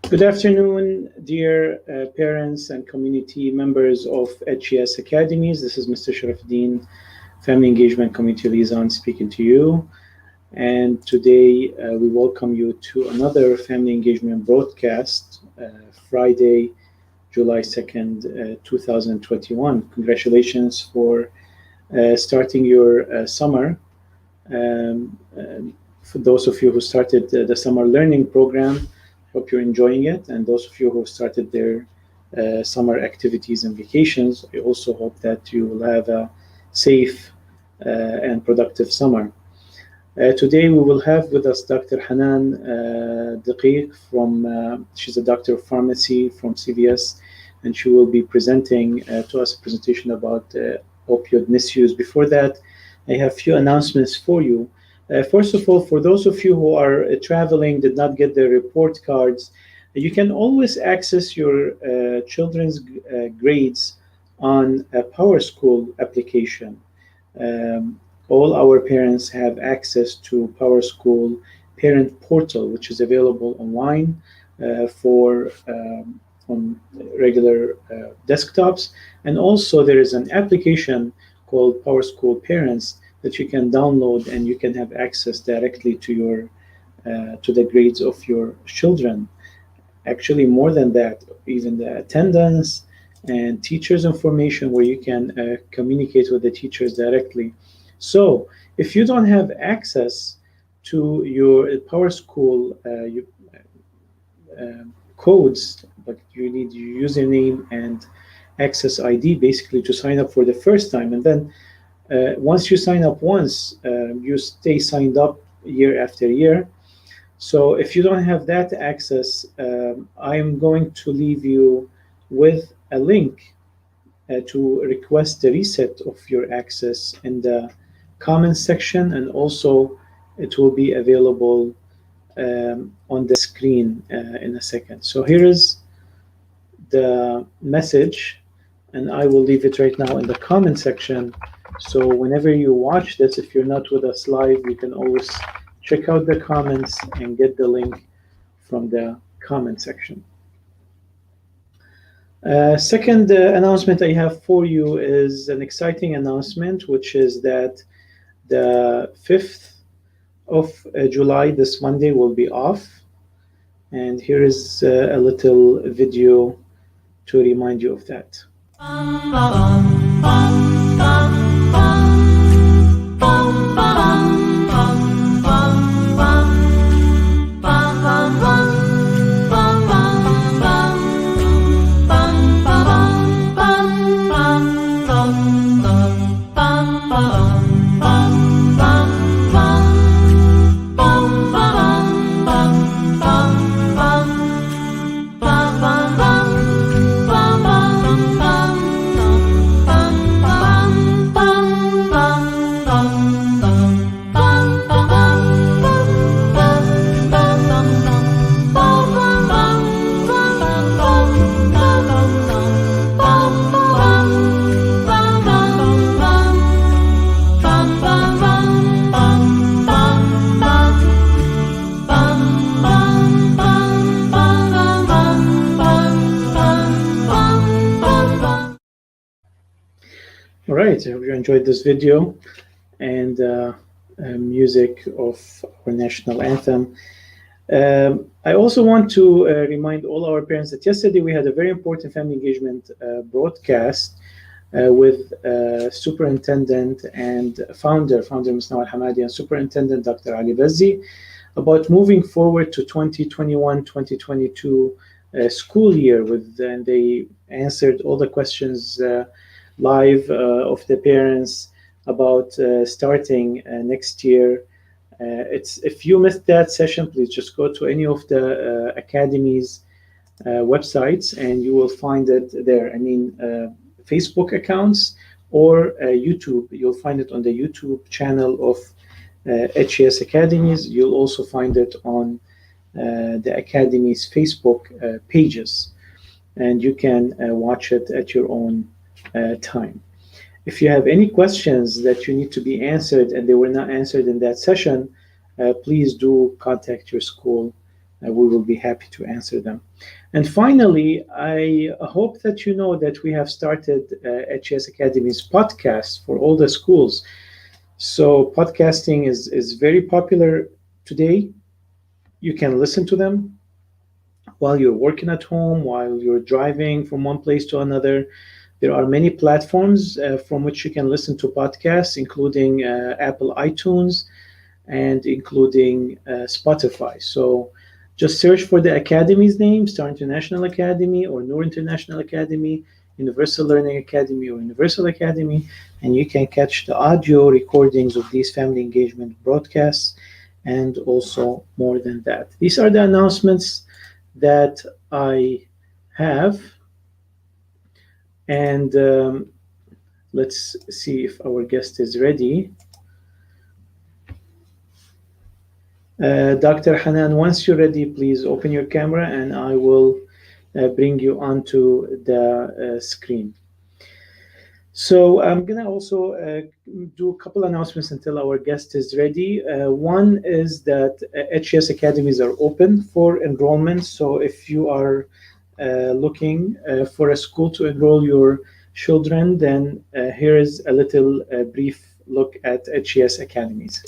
Good afternoon, dear parents and community members of HES Academies. This is Mr. Sharafuddin, Family Engagement Community Liaison, speaking to you. And today we welcome you to another Family Engagement broadcast, Friday, July 2nd, 2021. Congratulations for starting your summer. For those of you who started the summer learning program, hope you're enjoying it. And those of you who started their summer activities and vacations, I also hope that you will have a safe and productive summer. Today we will have with us Dr. Hanan Daqiq from, she's a doctor of pharmacy from CVS, and she will be presenting to us a presentation about opioid misuse. Before that, I have a few announcements for you. First of all, for those of you who are traveling, did not get the report cards, you can always access your children's grades on a PowerSchool application. All our parents have access to PowerSchool Parent Portal, which is available online on regular desktops. And also there is an application called PowerSchool Parents that you can download, and you can have access directly to your to the grades of your children. Actually, more than that, even the attendance and teachers' information, where you can communicate with the teachers directly. So if you don't have access to your PowerSchool codes, but you need your username and access ID basically to sign up for the first time, and then once you sign up once, you stay signed up year after year. So if you don't have that access, I'm going to leave you with a link to request the reset of your access in the comments section, and also it will be available on the screen in a second. So here is the message, and I will leave it right now in the comment section. So whenever you watch this, if you're not with us live, you can always check out the comments and get the link from the comment section. Second announcement I have for you is an exciting announcement, which is that the 5th of July, this Monday, will be off. And here is a little video to remind you of that. All right, I hope you enjoyed this video and music of our national anthem. I also want to remind all our parents that yesterday we had a very important family engagement broadcast with Superintendent and Founder Ms. Nawal Hamadi, and Superintendent Dr. Ali Bazzi, about moving forward to 2021-2022 school year. And they answered all the questions live of the parents about starting next year. If you missed that session, please just go to any of the Academies websites and you will find it there. I mean, Facebook accounts or YouTube. You'll find it on the YouTube channel of HES Academies. You'll also find it on the Academies Facebook pages, and you can watch it at your own time. If you have any questions that you need to be answered and they were not answered in that session, please do contact your school we will be happy to answer them. And finally, I hope that you know that we have started HES Academies podcast for all the schools. So podcasting is very popular today. You can listen to them while you're working at home, while you're driving from one place to another. There are many platforms from which you can listen to podcasts, including Apple iTunes and including Spotify. So just search for the academy's name, Star International Academy or Noor International Academy, Universal Learning Academy or Universal Academy, and you can catch the audio recordings of these family engagement broadcasts and also more than that. These are the announcements that I have. And let's see if our guest is ready. Dr. Hanan, once you're ready, please open your camera and I will bring you onto the screen. So I'm going to also do a couple announcements until our guest is ready. One is that HES Academies are open for enrollment. So if you are looking for a school to enroll your children, then here is a little brief look at HES Academies.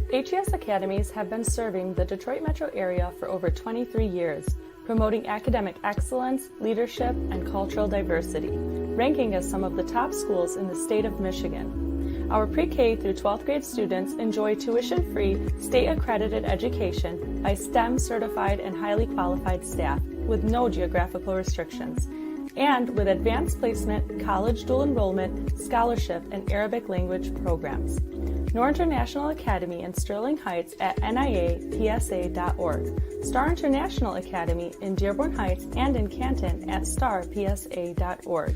HES Academies have been serving the Detroit metro area for over 23 years, promoting academic excellence, leadership, and cultural diversity, ranking as some of the top schools in the state of Michigan. Our pre-K through 12th grade students enjoy tuition-free, state-accredited education by STEM certified and highly qualified staff with no geographical restrictions, and with advanced placement, college dual enrollment, scholarship, and Arabic language programs. Noor International Academy in Sterling Heights at niapsa.org, Star International Academy in Dearborn Heights and in Canton at starpsa.org,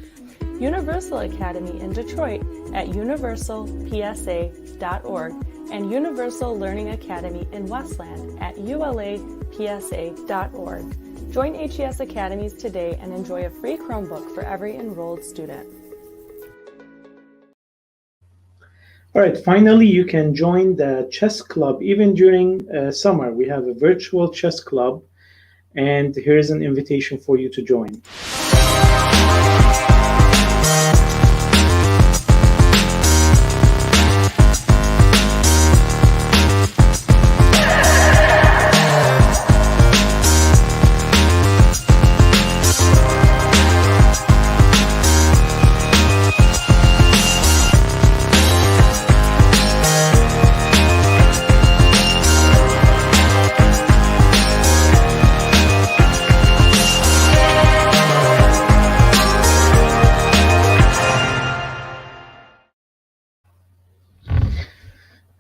Universal Academy in Detroit at universalpsa.org, and Universal Learning Academy in Westland at ulapsa.org. Join HES Academies today and enjoy a free Chromebook for every enrolled student. All right, finally, you can join the chess club even during summer. We have a virtual chess club, and here is an invitation for you to join.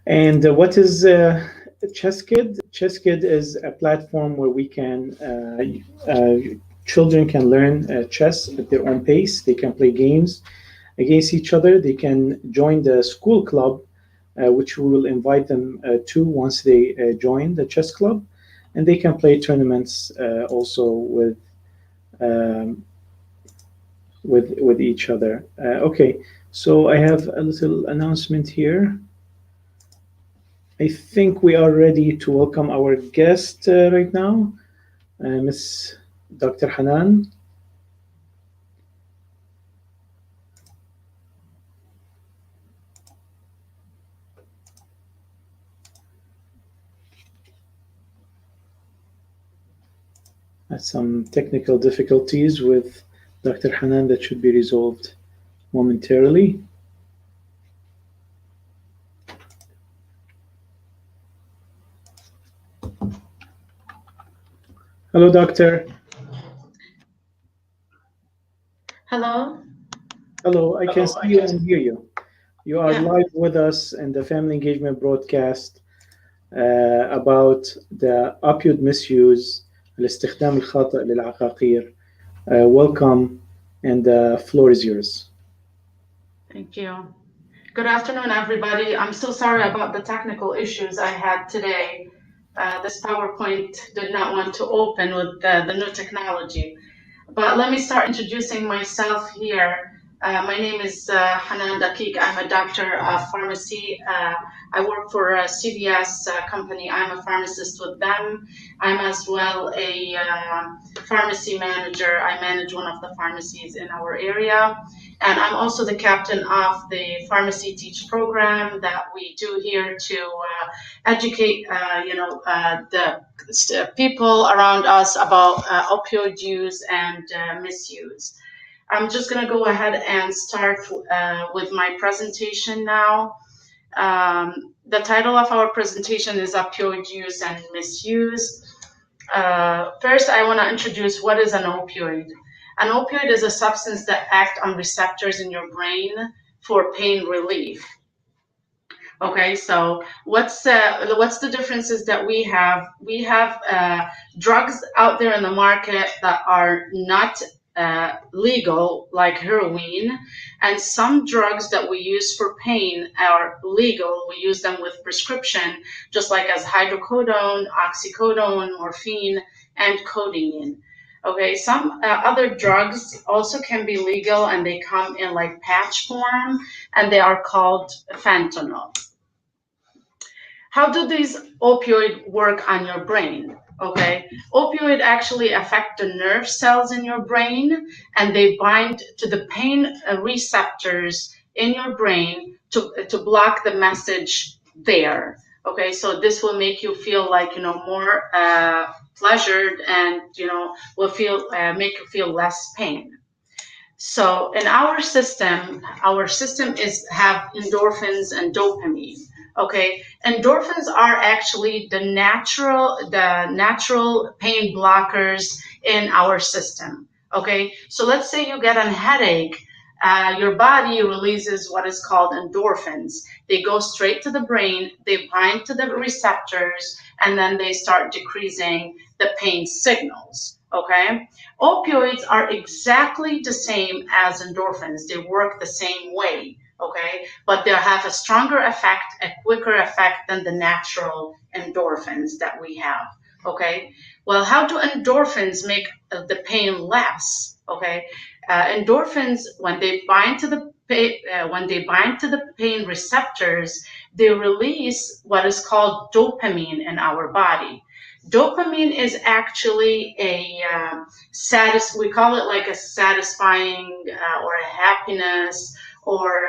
And what is ChessKid? ChessKid is a platform where we can children can learn chess at their own pace. They can play games against each other. They can join the school club, which we will invite them to once they join the chess club, and they can play tournaments also with each other. Okay, so I have a little announcement here. I think we are ready to welcome our guest right now, Miss Dr. Hanan. Some technical difficulties with Dr. Hanan that should be resolved momentarily. Hello, doctor. Hello. Hello, I can see you and hear you. You are live with us in the Family Engagement broadcast about the opioid misuse, الاستخدام الخاطئ للعقاقير. Welcome, and the floor is yours. Thank you. Good afternoon, everybody. I'm so sorry about the technical issues I had today. This PowerPoint did not want to open with the new technology. But let me start introducing myself here. My name is Hanan Dakik. I'm a doctor of pharmacy. I work for a CVS company. I'm a pharmacist with them. I'm as well a pharmacy manager. I manage one of the pharmacies in our area. And I'm also the captain of the Pharmacy Teach program that we do here to educate, the people around us about opioid use and misuse. I'm just going to go ahead and start with my presentation now. The title of our presentation is Opioid Use and Misuse. First, I want to introduce what is an opioid. An opioid is a substance that acts on receptors in your brain for pain relief. Okay, so what's the differences that we have? We have drugs out there in the market that are not legal, like heroin, and some drugs that we use for pain are legal. We use them with prescription, just like as hydrocodone, oxycodone, morphine, and codeine. Okay, some other drugs also can be legal, and they come in like patch form, and they are called fentanyl. How do these opioid work on your brain? Okay, opioid actually affect the nerve cells in your brain, and they bind to the pain receptors in your brain to block the message there. Okay, so this will make you feel like, more pleasured, and will make you feel less pain. So in our system have endorphins and dopamine. Okay, endorphins are actually the natural pain blockers in our system. Okay, so let's say you get a headache, your body releases what is called endorphins. They go straight to the brain, they bind to the receptors, and then they start decreasing the pain signals. Okay, opioids are exactly the same as endorphins. They work the same way. Okay, but they'll have a stronger effect, a quicker effect than the natural endorphins that we have. Okay, well, how do endorphins make the pain less? Okay, endorphins, when they bind to the pain receptors, they release what is called dopamine in our body. Dopamine is actually we call it like a satisfying or a happiness, or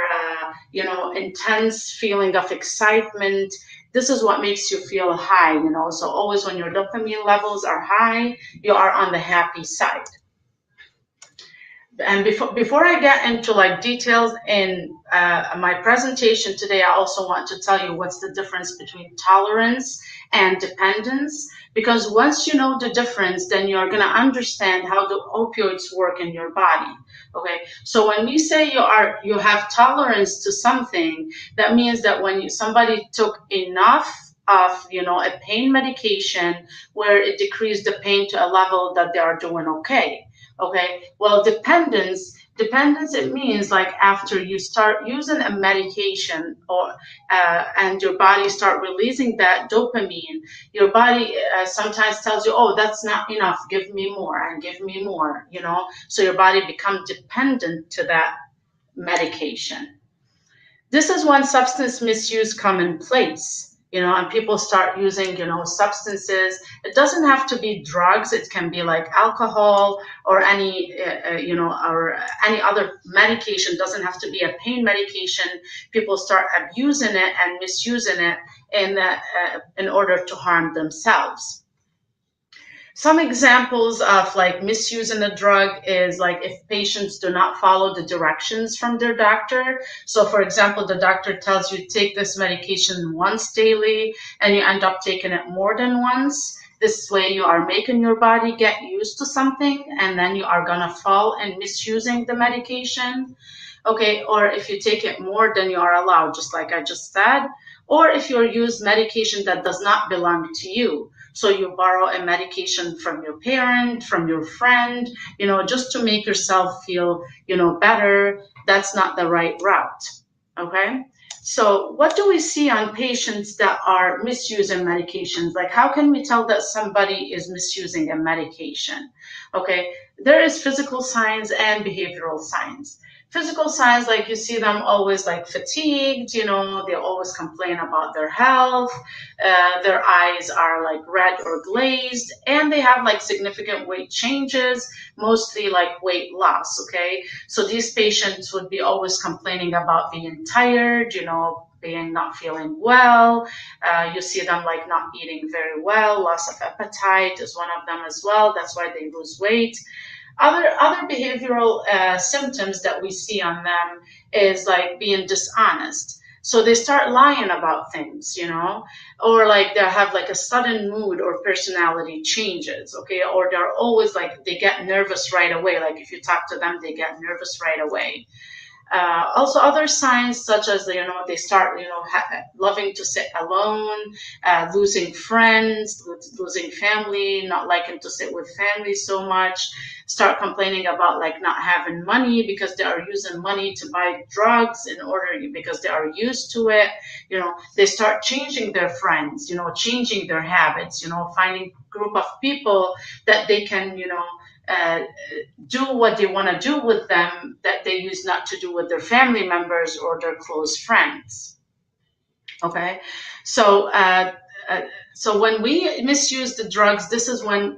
intense feeling of excitement. This is what makes you feel high, so always when your dopamine levels are high, you are on the happy side. And before I get into like details in my presentation today, I also want to tell you what's the difference between tolerance and dependence, because once you know the difference, then you're going to understand how the opioids work in your body. Okay, so when we say you have tolerance to something, that means that when somebody took enough of a pain medication where it decreased the pain to a level that they are doing okay. Okay, well, dependence, it means like after you start using a medication and your body start releasing that dopamine, your body sometimes tells you, oh, that's not enough, give me more and give me more, so your body becomes dependent to that medication. This is when substance misuse comes in place. And people start using, substances. It doesn't have to be drugs. It can be like alcohol or any, or any other medication. It doesn't have to be a pain medication. People start abusing it and misusing it in order to harm themselves. Some examples of like misusing a drug is like if patients do not follow the directions from their doctor. So for example, the doctor tells you take this medication once daily and you end up taking it more than once. This way you are making your body get used to something, and then you are gonna fall in misusing the medication. Okay, or if you take it more than you are allowed, just like I just said, or if you use medication that does not belong to you. So you borrow a medication from your parent, from your friend, just to make yourself feel, better. That's not the right route. Okay. So what do we see on patients that are misusing medications? Like, how can we tell that somebody is misusing a medication? Okay. there is physical signs and behavioral signs. Physical signs, like you see them always like fatigued, you know, they always complain about their health, their eyes are like red or glazed, and they have like significant weight changes, mostly like weight loss, okay? So these patients would be always complaining about being tired, you know, being not feeling well. You see them like not eating very well, loss of appetite is one of them as well. That's why they lose weight. Other behavioral symptoms that we see on them is like being dishonest. So they start lying about things, you know, or like they have like a sudden mood or personality changes, okay, or they're always like they get nervous right away. Like if you talk to them, they get nervous right away. Also, other signs such as you know they start loving to sit alone, losing friends, losing family, not liking to sit with family so much, start complaining about like not having money because they are using money to buy drugs in order because they are used to it. You know, they start changing their friends, you know, changing their habits, you know, finding group of people that they can, you know, uh, do what they want to do with them that they used not to do with their family members or their close friends. Okay, so so when we misuse the drugs, this is when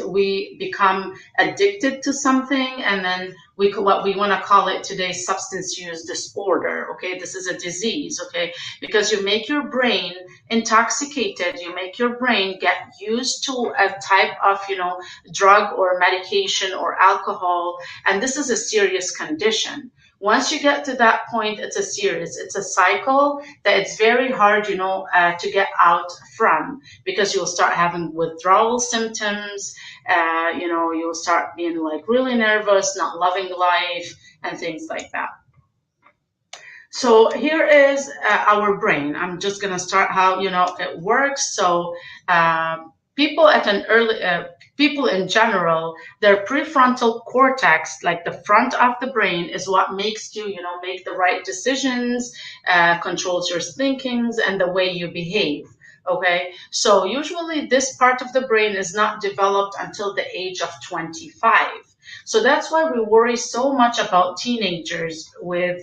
we become addicted to something, and then what we want to call it today substance use disorder. Okay, this is a disease. Okay, because you make your brain intoxicated, you make your brain get used to a type of drug or medication or alcohol, and this is a serious condition. Once you get to that point, it's a cycle that it's very hard, to get out from, because you'll start having withdrawal symptoms. You'll start being like really nervous, not loving life, and things like that. So here is our brain. I'm just gonna start how it works. So people at an early people in general, their prefrontal cortex, like the front of the brain, is what makes you make the right decisions, controls your thinkings and the way you behave. Okay, so usually this part of the brain is not developed until the age of 25. So that's why we worry so much about teenagers with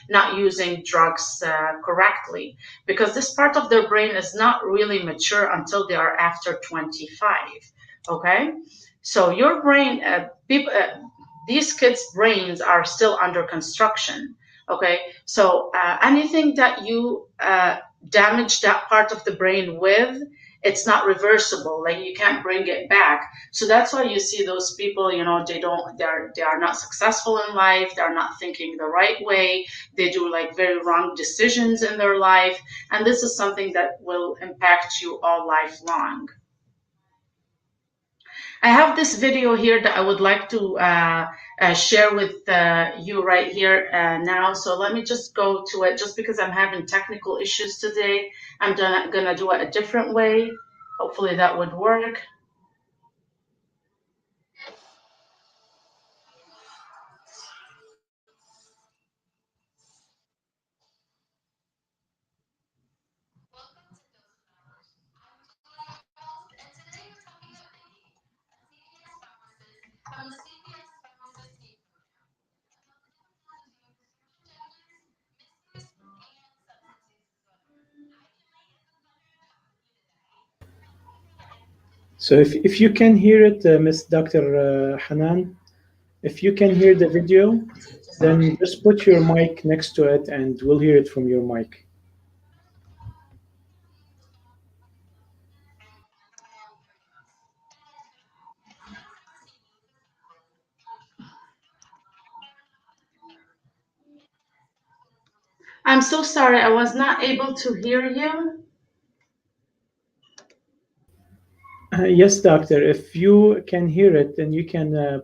not using drugs correctly, because this part of their brain is not really mature until they are after 25. Okay, so your brain, these kids' brains are still under construction. Okay, so anything that you damage that part of the brain with, it's not reversible. Like you can't bring it back. So that's why you see those people, they are not successful in life. They're not thinking the right way. They do like very wrong decisions in their life. And this is something that will impact you all lifelong. I have this video here that I would like to share with you right here now. So let me just go to it. Just because I'm having technical issues today, I'm gonna do it a different way. Hopefully that would work. So if you can hear it, Miss Dr. Hanan, if you can hear the video, then just put your mic next to it and we'll hear it from your mic. I'm so sorry, I was not able to hear you. Yes, doctor, if you can hear it, then you can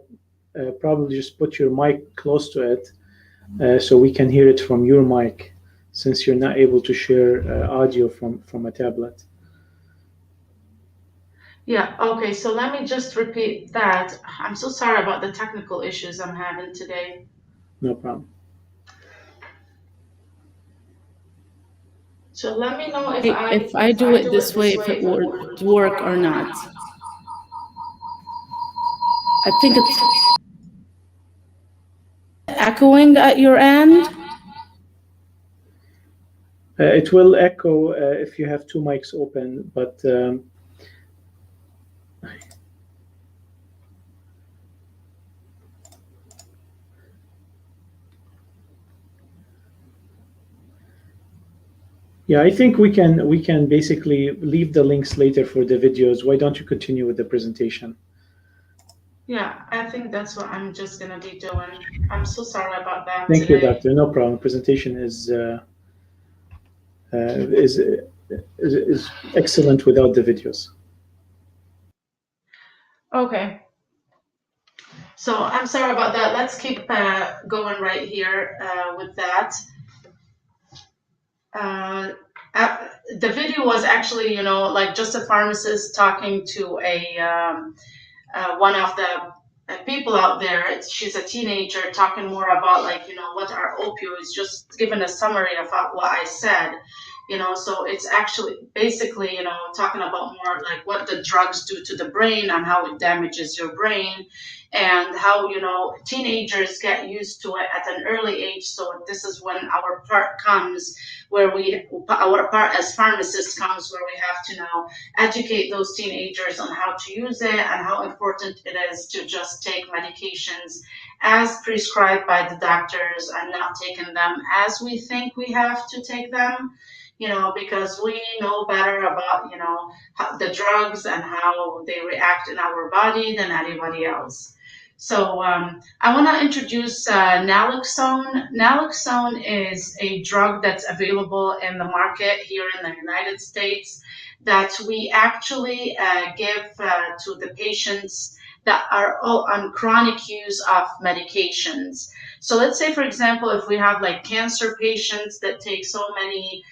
probably just put your mic close to it so we can hear it from your mic, since you're not able to share audio from a tablet. Yeah, okay, so let me just repeat that. I'm so sorry about the technical issues I'm having today. No problem. So let me know If I do I it do it this way, this if way, it if it would would work work or or not. not. I think it's echoing at your end. It will echo if you have two mics open, but yeah, I think we can basically leave the links later for the videos. Why don't you continue with the presentation? Yeah, I think that's what I'm just gonna be doing. I'm so sorry about that Thank you, today. doctor. No problem. Presentation is excellent without the videos. Okay. So I'm sorry about that. Let's keep going right here with that. Uh, the video was actually, like just a pharmacist talking to one of the people out there. She's a teenager talking more about like, what are opioids, just giving a summary of what I said. So it's actually basically, talking about more like what the drugs do to the brain and how it damages your brain and how, teenagers get used to it at an early age. So this is when our part comes where our part as pharmacists comes where we have to now educate those teenagers on how to use it and how important it is to just take medications as prescribed by the doctors and not taking them as we think we have to take them, because we know better about, the drugs and how they react in our body than anybody else. So I want to introduce Naloxone. Naloxone is a drug that's available in the market here in the United States that we actually give to the patients that are all on chronic use of medications. So let's say, for example, if we have like cancer patients that take so many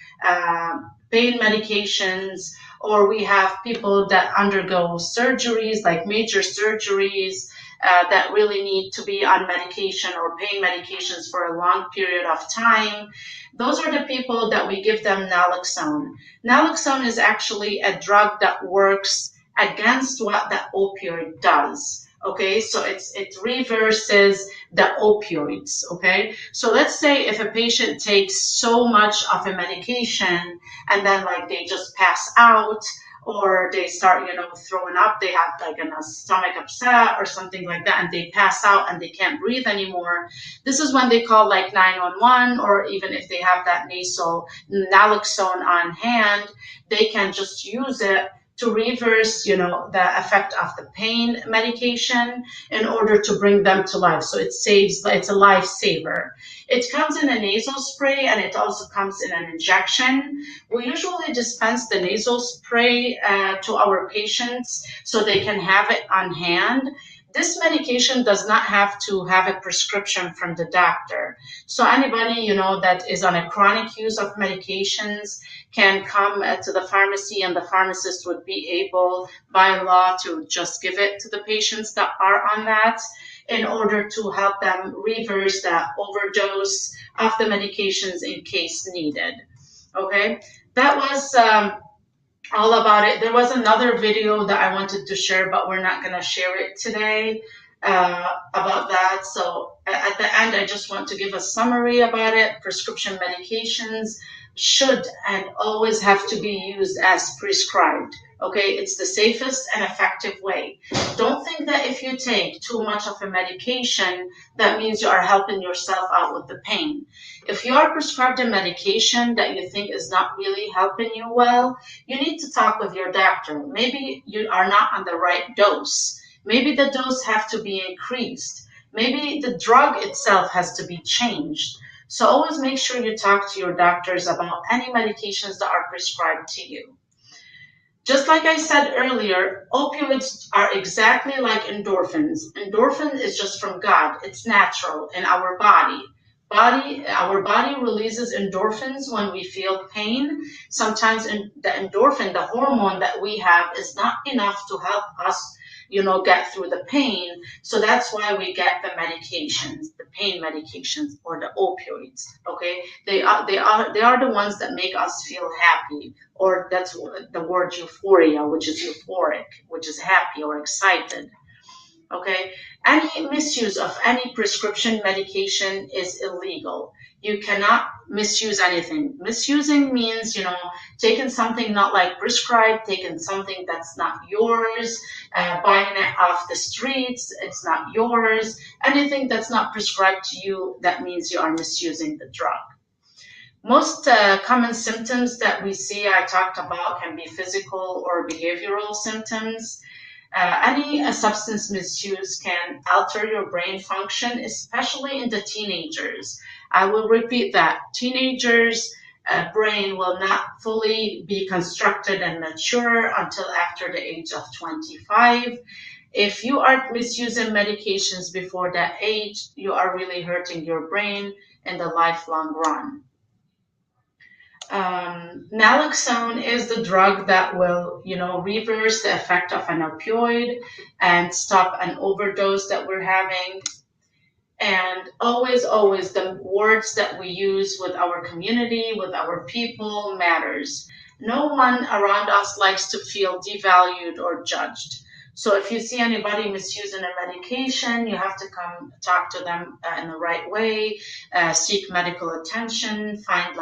pain medications, or we have people that undergo surgeries, like major surgeries, that really need to be on medication or pain medications for a long period of time. Those are the people that we give them naloxone. Naloxone is actually a drug that works against what the opioid does. Okay, so it reverses the opioids. Okay, so let's say if a patient takes so much of a medication and then like they just pass out or they start, throwing up, they have like a stomach upset or something like that, and they pass out and they can't breathe anymore. This is when they call like 911, or even if they have that nasal naloxone on hand, they can just use it to reverse, the effect of the pain medication in order to bring them to life. So it's a lifesaver. It comes in a nasal spray and it also comes in an injection. We usually dispense the nasal spray to our patients so they can have it on hand. This medication does not have to have a prescription from the doctor. So anybody, that is on a chronic use of medications can come to the pharmacy, and the pharmacist would be able by law to just give it to the patients that are on that in order to help them reverse the overdose of the medications in case needed. Okay, that was all about it. There was another video that I wanted to share, but we're not going to share it today about that. So at the end, I just want to give a summary about it. Prescription medications should and always have to be used as prescribed. Okay, it's the safest and effective way. Don't think that if you take too much of a medication, that means you are helping yourself out with the pain. If you are prescribed a medication that you think is not really helping you well, you need to talk with your doctor. Maybe you are not on the right dose. Maybe the dose have to be increased. Maybe the drug itself has to be changed. So always make sure you talk to your doctors about any medications that are prescribed to you. Just like I said earlier, opioids are exactly like endorphins. Endorphin is just from God. It's natural in our body. Our body releases endorphins when we feel pain. Sometimes the endorphin, the hormone that we have, is not enough to help us, get through the pain. So that's why we get the medications, the pain medications or the opioids. Okay, they are the ones that make us feel happy, or that's the word euphoria, which is euphoric, which is happy or excited. Okay, any misuse of any prescription medication is illegal. You cannot misuse anything. Misusing means, taking something not like prescribed, taking something that's not yours, buying it off the streets, it's not yours. Anything that's not prescribed to you, that means you are misusing the drug. Most common symptoms that we see, I talked about, can be physical or behavioral symptoms. Any substance misuse can alter your brain function, especially in the teenagers. I will repeat that. Teenagers' brain will not fully be constructed and mature until after the age of 25. If you are misusing medications before that age, you are really hurting your brain in the lifelong run. Naloxone is the drug that will, reverse the effect of an opioid and stop an overdose that we're having. And always, always, the words that we use with our community, with our people matters. No one around us likes to feel devalued or judged. So if you see anybody misusing a medication, you have to come talk to them in the right way, seek medical attention, find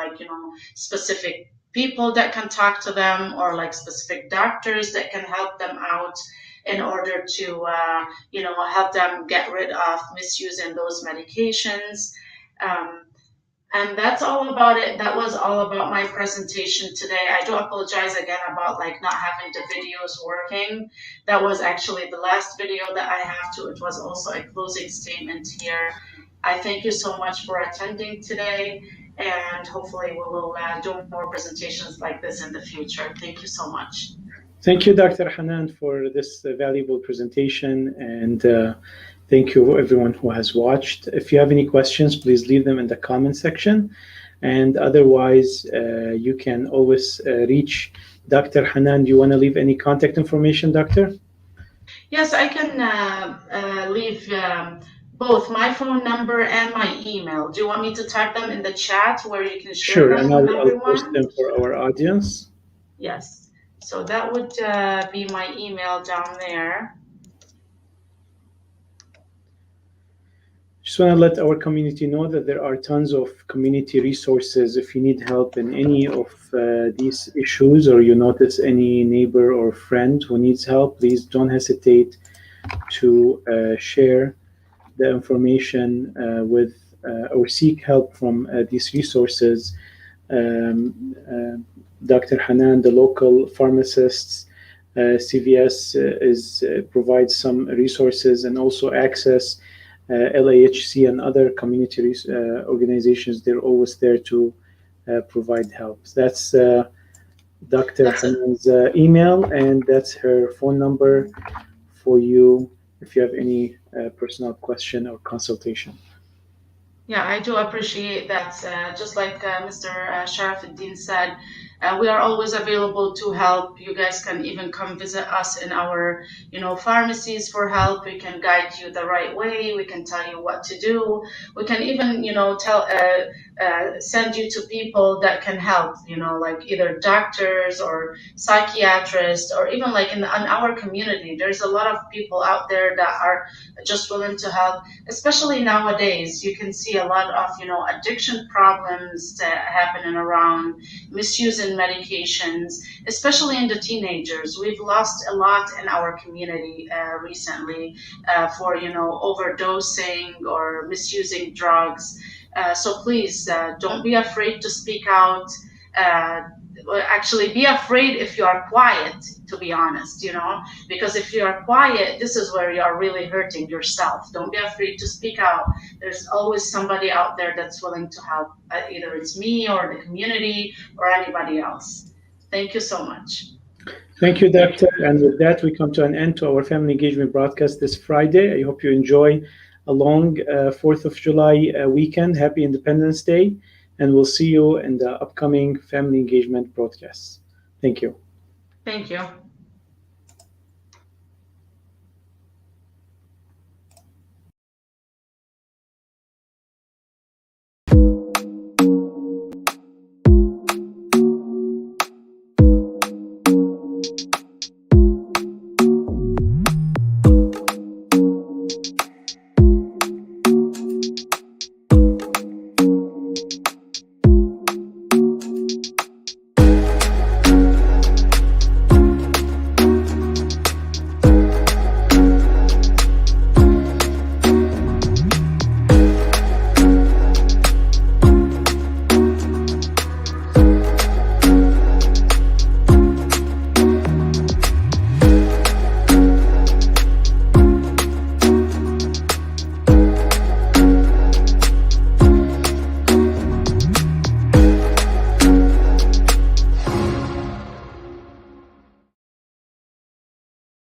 specific people that can talk to them, or like specific doctors that can help them out in order to help them get rid of misusing those medications. And that's all about it. That was all about my presentation today. I do apologize again about not having the videos working. That was actually the last video that I have to. It was also a closing statement here. I thank you so much for attending today, and hopefully we will do more presentations like this in the future. Thank you so much. Thank you, Dr. Hanan, for this valuable presentation, and thank you everyone who has watched. If you have any questions, please leave them in the comment section, and otherwise you can always reach Dr. Hanan. Do you want to leave any contact information, Doctor? Yes, I can leave both my phone number and my email. Do you want me to type them in the chat where you can share Sure, them and with everyone? I'll post them for our audience. Yes. So that would be my email down there. Just want to let our community know that there are tons of community resources. If you need help in any of these issues, or you notice any neighbor or friend who needs help, please don't hesitate to share the information with or seek help from these resources. Dr. Hanan, the local pharmacists, CVS provides some resources and also access. LAHC and other community organizations, they're always there to provide help. That's Dr. Hanan's email, and that's her phone number for you if you have any personal question or consultation. Yeah, I do appreciate that. Just like Mr. Sharafuddin said, we are always available to help. You guys can even come visit us in our, pharmacies for help. We can guide you the right way. We can tell you what to do. We can even, send you to people that can help, like either doctors or psychiatrists, or even like in our community. There's a lot of people out there that are just willing to help, especially nowadays. You can see a lot of, addiction problems happening around, misusing medications, especially in the teenagers. We've lost a lot in our community recently for, overdosing or misusing drugs. So please don't be afraid to speak out. Actually, be afraid if you are quiet, to be honest, because if you are quiet, this is where you are really hurting yourself. Don't be afraid to speak out. There's always somebody out there that's willing to help. Either it's me or the community or anybody else. Thank you so much. Thank you, Doctor. And with that, we come to an end to our family engagement broadcast this Friday. I hope you enjoy a long 4th of July weekend. Happy Independence Day. And we'll see you in the upcoming family engagement broadcasts. Thank you. Thank you.